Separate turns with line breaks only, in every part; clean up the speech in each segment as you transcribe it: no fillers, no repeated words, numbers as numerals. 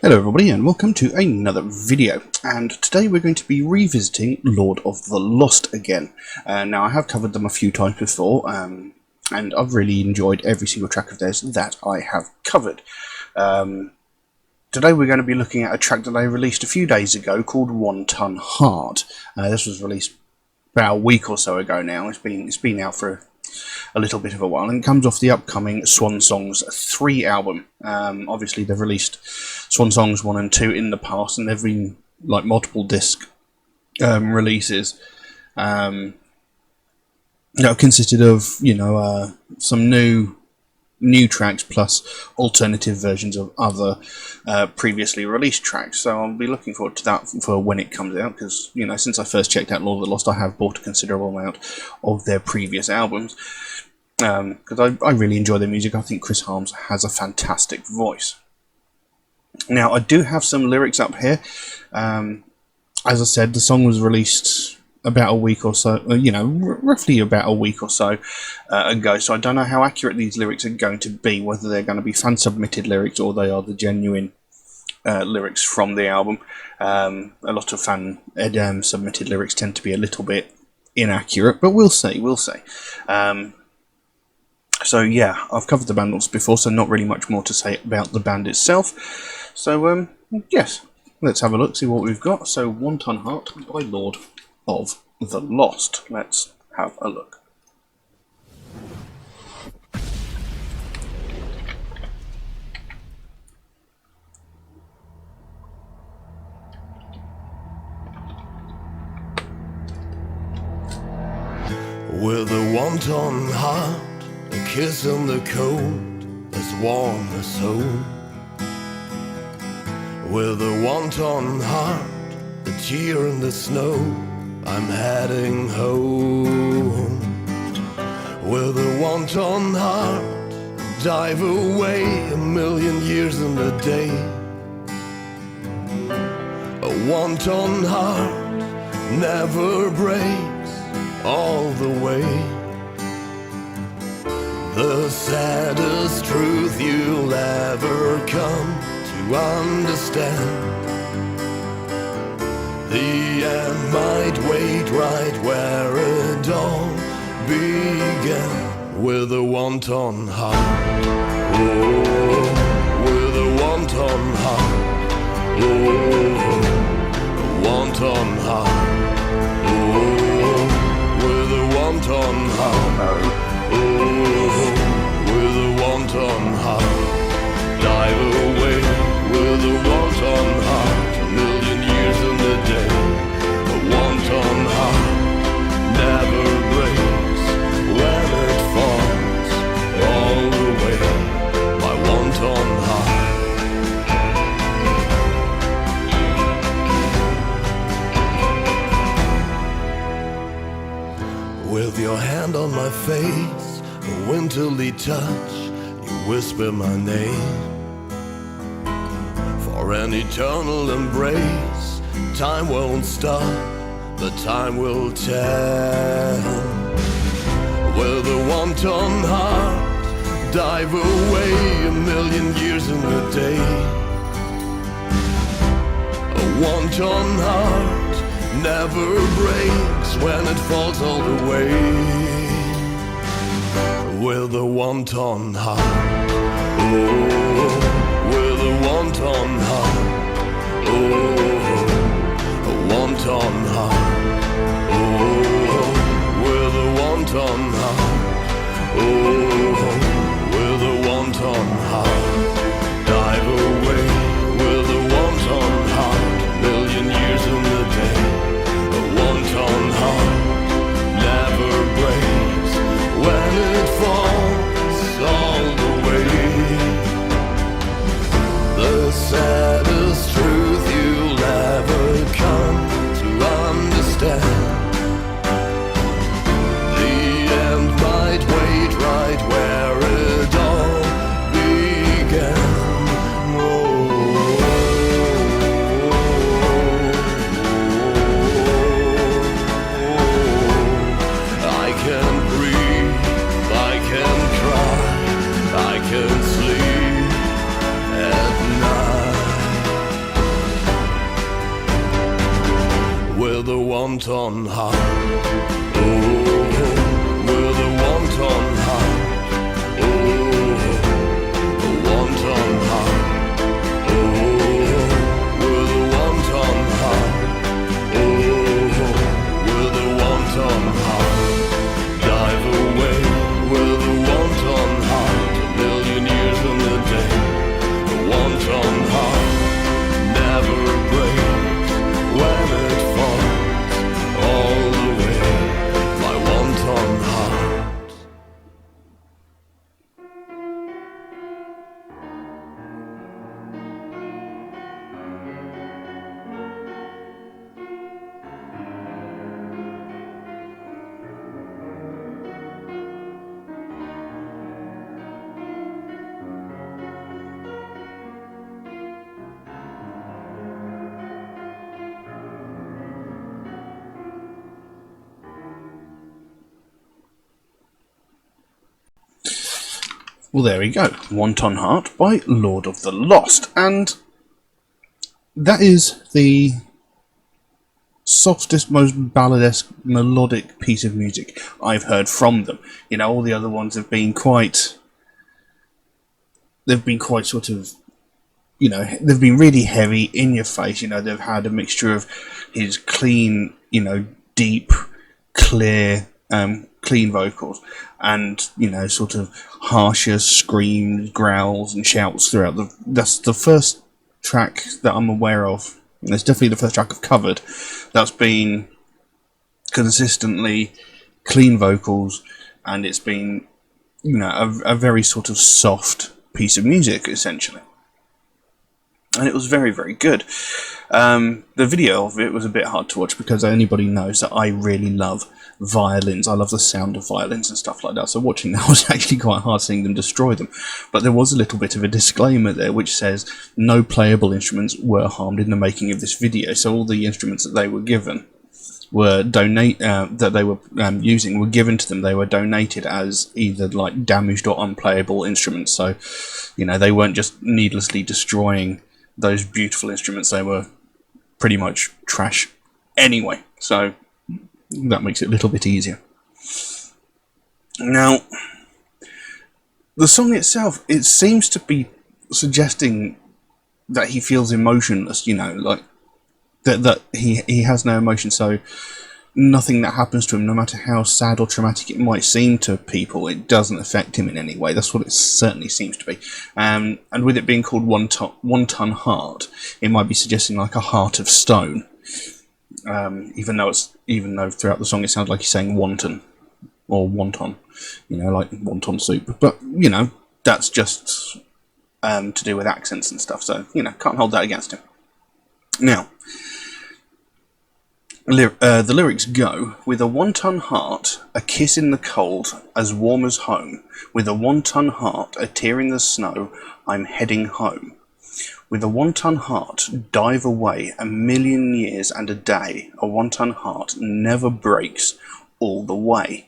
Hello everybody and welcome to another video, and today we're going to be revisiting Lord of the Lost again. Now I have covered them a few times before and I've really enjoyed every single track of theirs that I have covered. Today we're going to be looking at a track that they released a few days ago called 1 Ton Heart. This was released about a week or so ago now. It's been out for a little bit of a while, and it comes off the upcoming Swan Songs 3 album. Obviously they've released Swan Songs 1 and 2 in the past, and they've been like multiple disc releases that consisted of some new tracks plus alternative versions of other previously released tracks. So I'll be looking forward to that for when it comes out, because since I first checked out Lord of the Lost, I have bought a considerable amount of their previous albums, because I really enjoy their music. I think Chris Harms has a fantastic voice. Now I do have some lyrics up here. As I said, the song was released about a week or so, roughly about a week or so ago, so I don't know how accurate these lyrics are going to be, whether they're going to be fan-submitted lyrics or they are the genuine lyrics from the album. A lot of fan-submitted lyrics tend to be a little bit inaccurate, but we'll see. So yeah, I've covered the band once before, so not really much more to say about the band itself. So yes, let's have a look, see what we've got. So 1 Ton Heart by Lord of the Lost. Let's have a look.
With a 1 ton heart, a kiss in the cold, as warm as home. With a 1 ton heart, a tear in the snow, I'm heading home. With a 1 ton heart, dive away 1,000,000 years in a day. A 1 ton heart never breaks all the way. The saddest truth you'll ever come to understand. The end might wait right where it all began. With a 1 ton heart, oh, with a 1 ton heart, oh, a 1 ton heart, oh, with a 1 ton heart, oh, with a 1 ton heart, dive away with a 1 ton heart. 1,000,000 years in the day, a 1 ton heart never breaks when it falls all the way. My 1 ton heart. With your hand on my face, a winterly touch, you whisper my name. For an eternal embrace, time won't stop, but time will tell. With a 1 ton heart, dive away 1,000,000 years in a day. A 1 ton heart never breaks when it falls all the way. With a 1 ton heart, oh, with a 1 ton heart, oh, a 1 ton heart, oh, with a 1 ton heart, oh, with a 1 ton heart, dive away with a 1 ton heart, 1,000,000 years in the day, a 1 ton heart never breaks when it falls all the way. The saddest truth you'll ever come to understand. The end might wait right wonton heart. Oh, with a wonton heart. Oh, a wonton heart. Oh, with a wonton heart. Oh, with a wonton heart. Dive away with a wonton heart. A million years in the day. A wonton heart never breaks when it falls all the way. My wonton heart.
Well, there we go. Wonton Heart by Lord of the Lost. And that is the softest, most balladesque, melodic piece of music I've heard from them. You know, all the other ones have been quite... They've been quite sort of... You know, they've been really heavy, in your face. You know, they've had a mixture of his clean, you know, deep, clear... clean vocals and, you know, sort of harsher screams, growls and shouts throughout that's the first track that I'm aware of, and it's definitely the first track I've covered that's been consistently clean vocals, and it's been, you know, a very sort of soft piece of music essentially, and it was very, very good. The video of it was a bit hard to watch because anybody knows that I really love violins. I love the sound of violins and stuff like that, so watching that was actually quite hard, seeing them destroy them. But there was a little bit of a disclaimer there which says no playable instruments were harmed in the making of this video, so all the instruments that they were given were using were given to them. They were donated as either like damaged or unplayable instruments, so, you know, they weren't just needlessly destroying those beautiful instruments. They were pretty much trash anyway, so that makes it a little bit easier. Now, the song itself, it seems to be suggesting that he feels emotionless, you know, like that he has no emotion, so nothing that happens to him, no matter how sad or traumatic it might seem to people, it doesn't affect him in any way. That's what it certainly seems to be. And with it being called Wonton Heart, it might be suggesting like a heart of stone. Even though throughout the song it sounds like he's saying wonton or wonton, you know, like wonton soup. But, you know, that's just to do with accents and stuff, so, you know, can't hold that against him. Now, the lyrics go: with a wonton heart, a kiss in the cold, as warm as home. With a wonton heart, a tear in the snow, I'm heading home. With a wonton heart, dive away, a million years and a day. A wonton heart never breaks all the way.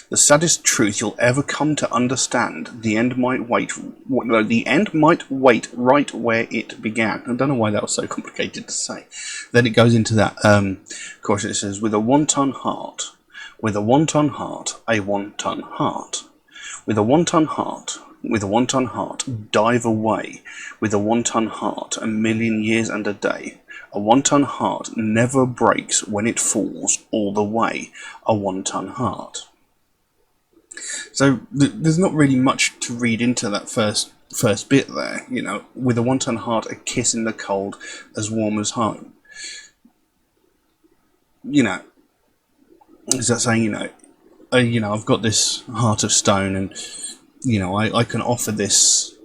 The saddest truth you'll ever come to understand. The end might wait. The end might wait right where it began. I don't know why that was so complicated to say. Then it goes into that chorus. It says, with a wonton heart, with a wonton heart, a wonton heart. With a wonton heart, with a wonton heart, dive away. With a wonton heart, a million years and a day. A wonton heart never breaks when it falls all the way. A wonton heart. So there's not really much to read into that first bit there, you know. With a wonton heart, a kiss in the cold, as warm as home. You know, is that saying, you know, I've got this heart of stone, and, you know, I can offer this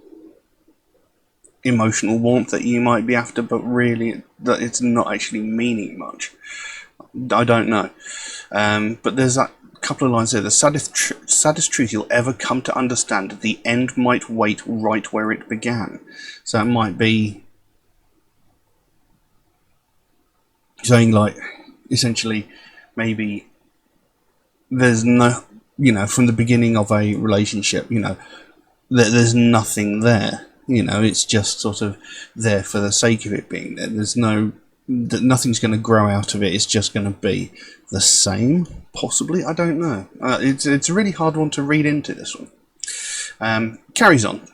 emotional warmth that you might be after, but really that it's not actually meaning much. I don't know, but there's that couple of lines there. The saddest truth you'll ever come to understand. The end might wait right where it began. So it might be saying, like, essentially, maybe there's no, you know, from the beginning of a relationship, you know, there's nothing there. You know, it's just sort of there for the sake of it being there. There's no that nothing's going to grow out of it. It's just going to be the same, possibly. I don't know. It's a really hard one to read into, this one. Carries on.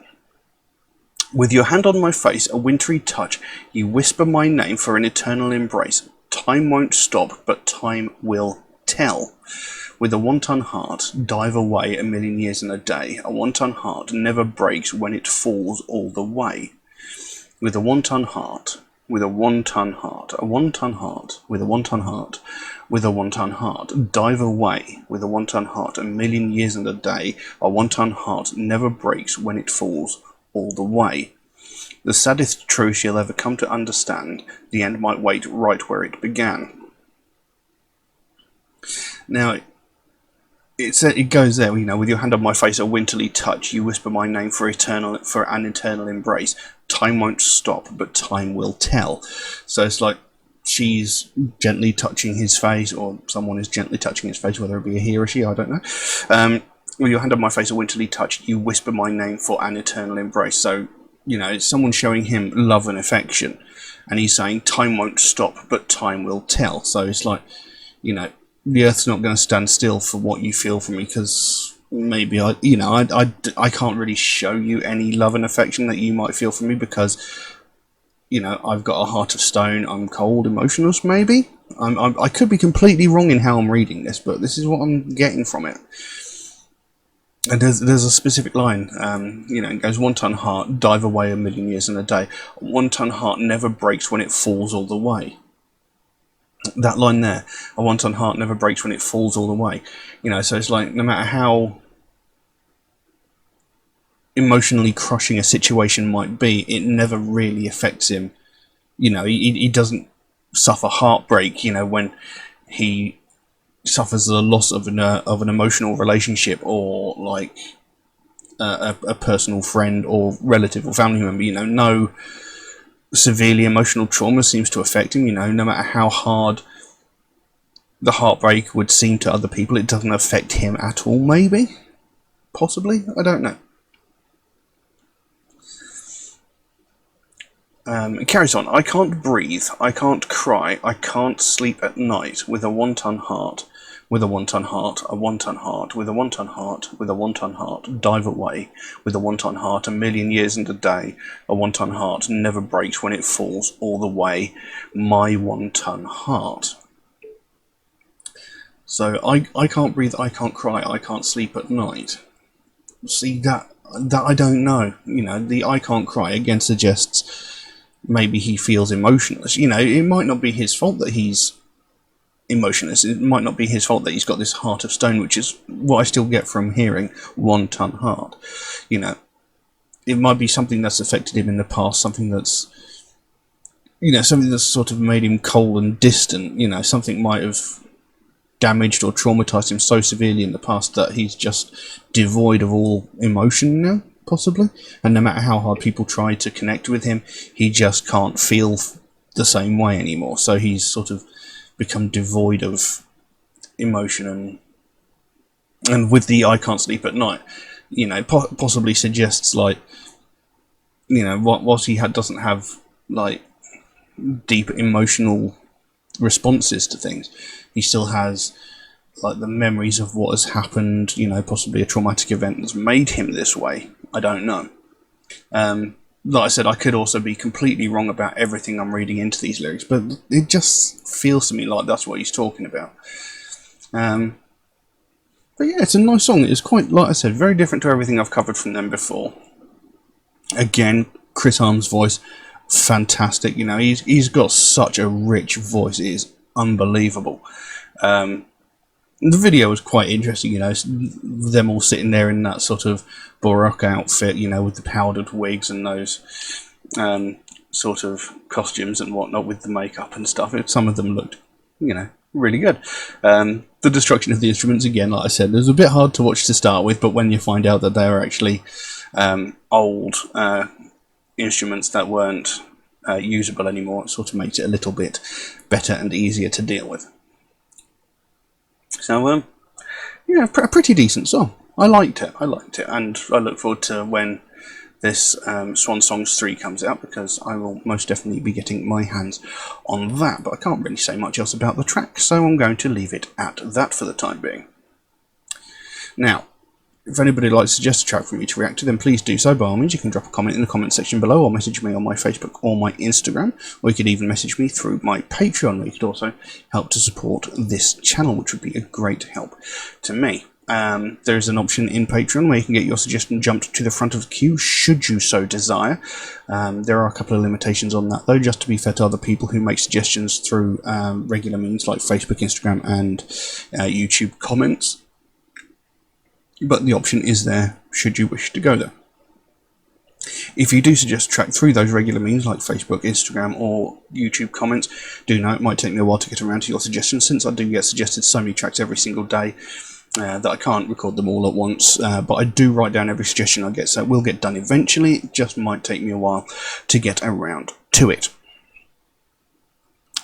With your hand on my face, a wintry touch, you whisper my name for an eternal embrace. Time won't stop, but time will tell. With a wanton heart, dive away a million years and a day. A wanton heart never breaks when it falls all the way. With a wanton heart, with a wanton heart, a wanton heart, with a wanton heart, with a wanton heart, dive away with a wanton heart a million years and a day. A wanton heart never breaks when it falls all the way. The saddest truth you'll ever come to understand, the end might wait right where it began. Now, it goes there, with your hand on my face, a winterly touch, you whisper my name for an eternal embrace. Time won't stop, but time will tell. So it's like she's gently touching his face, or someone is gently touching his face, whether it be a he or she, I don't know. With your hand on my face, a winterly touch, you whisper my name for an eternal embrace. So, it's someone showing him love and affection, and he's saying time won't stop, but time will tell. So it's like, the earth's not going to stand still for what you feel for me, because maybe I can't really show you any love and affection that you might feel for me, because I've got a heart of stone. I'm cold, emotionless. Maybe I could be completely wrong in how I'm reading this, but this is what I'm getting from it. And there's a specific line, it goes, wanton heart, dive away a million years and a day. Wanton heart never breaks when it falls all the way. That line there, a wanton heart never breaks when it falls all the way. So it's like, no matter how emotionally crushing a situation might be, it never really affects him. He doesn't suffer heartbreak, when he suffers the loss of an emotional relationship, or like a personal friend or relative or family member. No severely emotional trauma seems to affect him. No matter how hard the heartbreak would seem to other people, it doesn't affect him at all. Maybe, possibly, I don't know. It carries on. I can't breathe, I can't cry, I can't sleep at night with a wanton heart, with a wanton heart, a wanton heart, with a wanton heart, with a wanton heart, dive away with a wanton heart a million years and a day. A wanton heart never breaks when it falls all the way. My wanton heart. So I can't breathe, I can't cry, I can't sleep at night. See, that I don't know. The I can't cry again suggests maybe he feels emotionless. It might not be his fault that he's emotionless. It might not be his fault that he's got this heart of stone, which is what I still get from hearing wanton heart. It might be something that's affected him in the past, something that's sort of made him cold and distant. Something might have damaged or traumatized him so severely in the past that he's just devoid of all emotion now, possibly. And no matter how hard people try to connect with him, he just can't feel the same way anymore. So he's sort of become devoid of emotion, and with the I can't sleep at night, possibly suggests, like, whilst he doesn't have like deep emotional responses to things, he still has like the memories of what has happened, possibly a traumatic event that's made him this way. I don't know. Like I said, I could also be completely wrong about everything I'm reading into these lyrics, but it just feels to me like that's what he's talking about. But yeah, it's a nice song. It's quite, like I said, very different to everything I've covered from them before. Again, Chris Arm's voice, fantastic. He's got such a rich voice. It is unbelievable. The video was quite interesting, them all sitting there in that sort of Baroque outfit, with the powdered wigs and those sort of costumes and whatnot, with the makeup and stuff. Some of them looked, really good. The destruction of the instruments, again, like I said, it was a bit hard to watch to start with, but when you find out that they were actually old instruments that weren't usable anymore, it sort of makes it a little bit better and easier to deal with. So, a pretty decent song. I liked it, and I look forward to when this Swan Songs 3 comes out, because I will most definitely be getting my hands on that, but I can't really say much else about the track, so I'm going to leave it at that for the time being. Now, if anybody would like to suggest a track for me to react to, then please do so. By all means, you can drop a comment in the comment section below, or message me on my Facebook or my Instagram, or you could even message me through my Patreon, where you could also help to support this channel, which would be a great help to me. There is an option in Patreon where you can get your suggestion jumped to the front of the queue, should you so desire. There are a couple of limitations on that, though, just to be fair to other people who make suggestions through regular means like Facebook, Instagram, and YouTube comments. But the option is there, should you wish to go there. If you do suggest a track through those regular means like Facebook, Instagram, or YouTube comments, do know it might take me a while to get around to your suggestions, since I do get suggested so many tracks every single day that I can't record them all at once, but I do write down every suggestion I get, so it will get done eventually. It just might take me a while to get around to it.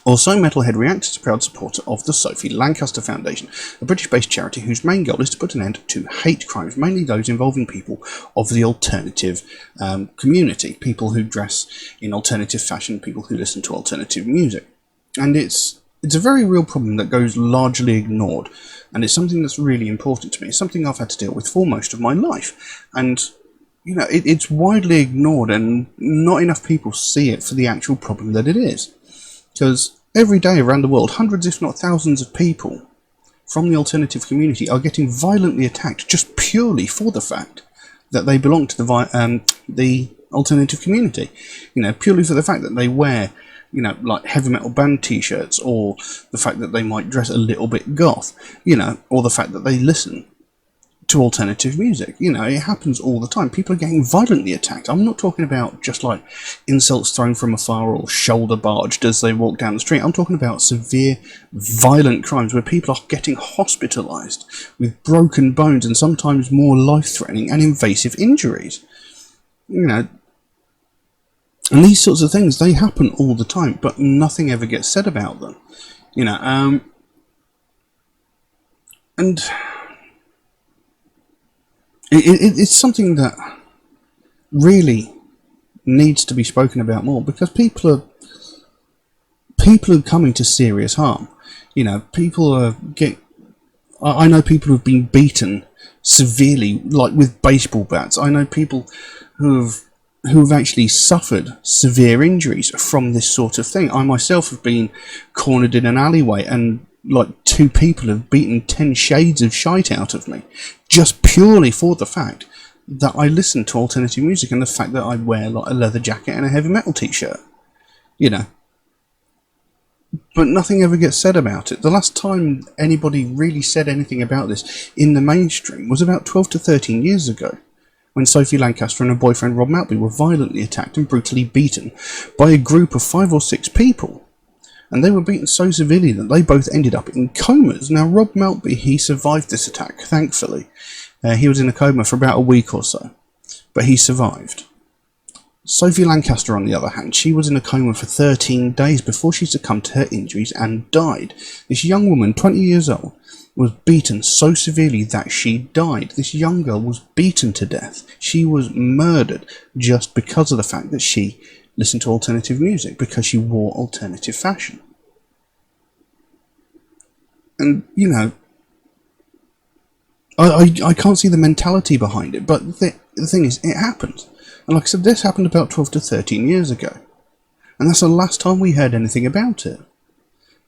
Also, Metalhead Reacts is a proud supporter of the Sophie Lancaster Foundation, a British-based charity whose main goal is to put an end to hate crimes, mainly those involving people of the alternative community, people who dress in alternative fashion, people who listen to alternative music. And it's a very real problem that goes largely ignored, and it's something that's really important to me. It's something I've had to deal with for most of my life, and you know, it's widely ignored, and not enough people see it for the actual problem that it is. Because every day around the world, hundreds if not thousands of people from the alternative community are getting violently attacked just purely for the fact that they belong to the alternative community. You know, purely for the fact that they wear, you know, like heavy metal band t-shirts, or the fact that they might dress a little bit goth, you know, or the fact that they listen to alternative music. You know, it happens all the time. People are getting violently attacked. I'm not talking about just like insults thrown from afar or shoulder barged as they walk down the street. I'm talking about severe, violent crimes where people are getting hospitalised with broken bones and sometimes more life-threatening and invasive injuries. You know, and these sorts of things, they happen all the time, but nothing ever gets said about them. You know, and it's something that really needs to be spoken about more, because people are coming to serious harm. You know, I know people who've been beaten severely, like with baseball bats. I know people who have actually suffered severe injuries from this sort of thing. I myself have been cornered in an alleyway, and like 2 people have beaten 10 shades of shite out of me, just purely for the fact that I listen to alternative music and the fact that I wear like a leather jacket and a heavy metal t-shirt. You know. But nothing ever gets said about it. The last time anybody really said anything about this in the mainstream was about 12 to 13 years ago, when Sophie Lancaster and her boyfriend Rob Maltby were violently attacked and brutally beaten by a group of 5 or 6 people. And they were beaten so severely that they both ended up in comas. Now, Rob Maltby, he survived this attack, thankfully. He was in a coma for about a week or so, but he survived. Sophie Lancaster, on the other hand, she was in a coma for 13 days before she succumbed to her injuries and died. This young woman, 20 years old, was beaten so severely that she died. This young girl was beaten to death. She was murdered just because of the fact that she listened to alternative music, because she wore alternative fashion. And, you know, I can't see the mentality behind it, but the thing is, it happened. And like I said, this happened about 12 to 13 years ago. And that's the last time we heard anything about it.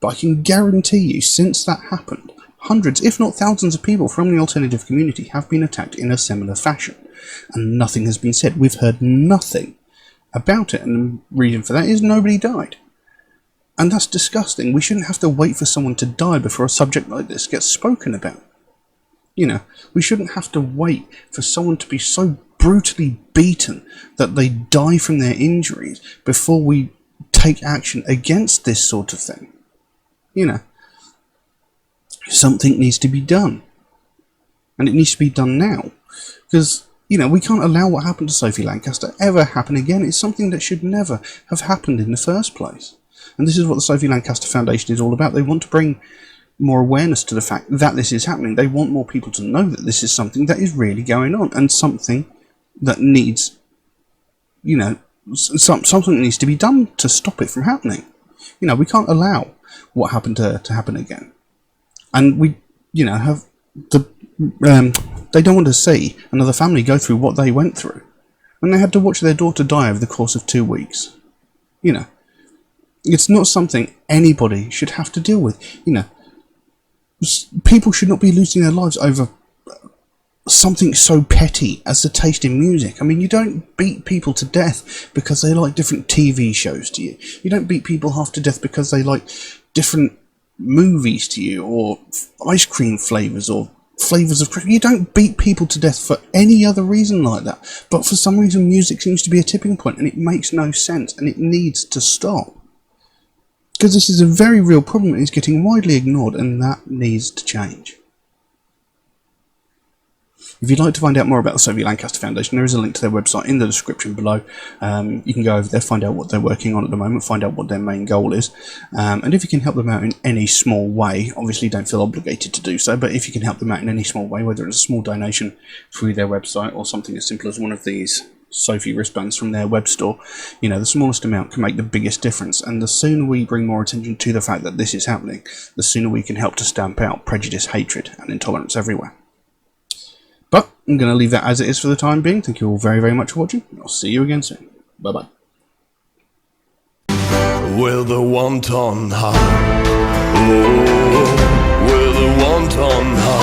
But I can guarantee you, since that happened, hundreds, if not thousands of people from the alternative community have been attacked in a similar fashion. And nothing has been said. We've heard nothing about it, and the reason for that is nobody died. And that's disgusting. We shouldn't have to wait for someone to die before a subject like this gets spoken about. You know, we shouldn't have to wait for someone to be so brutally beaten that they die from their injuries before we take action against this sort of thing. You know, something needs to be done. And it needs to be done now. Because, you know, we can't allow what happened to Sophie Lancaster ever happen again. It's something that should never have happened in the first place. And this is what the Sophie Lancaster Foundation is all about. They want to bring more awareness to the fact that this is happening. They want more people to know that this is something that is really going on, and something that needs you know, something needs to be done to stop it from happening. You know, we can't allow what happened to happen again. And we, you know, have the they don't want to see another family go through what they went through when they had to watch their daughter die over the course of 2 weeks. You know, it's not something anybody should have to deal with. You know, people should not be losing their lives over something so petty as the taste in music. I mean, you don't beat people to death because they like different TV shows to you. You don't beat people half to death because they like different movies to you, or ice cream flavours, or flavours of... You don't beat people to death for any other reason like that. But for some reason, music seems to be a tipping point, and it makes no sense, and it needs to stop. Because this is a very real problem, and it's getting widely ignored, and that needs to change. If you'd like to find out more about the Sophie Lancaster Foundation, there is a link to their website in the description below. You can go over there, find out what they're working on at the moment, find out what their main goal is. And if you can help them out in any small way, obviously don't feel obligated to do so, but if you can help them out in any small way, whether it's a small donation through their website or something as simple as one of these Sophie wristbands from their web store, you know, the smallest amount can make the biggest difference. And the sooner we bring more attention to the fact that this is happening, the sooner we can help to stamp out prejudice, hatred, and intolerance everywhere. But I'm going to leave that as it is for the time being. Thank you all very, very much for watching. I'll see you again soon. Bye-bye.
With a wonton heart, oh, with a wonton heart.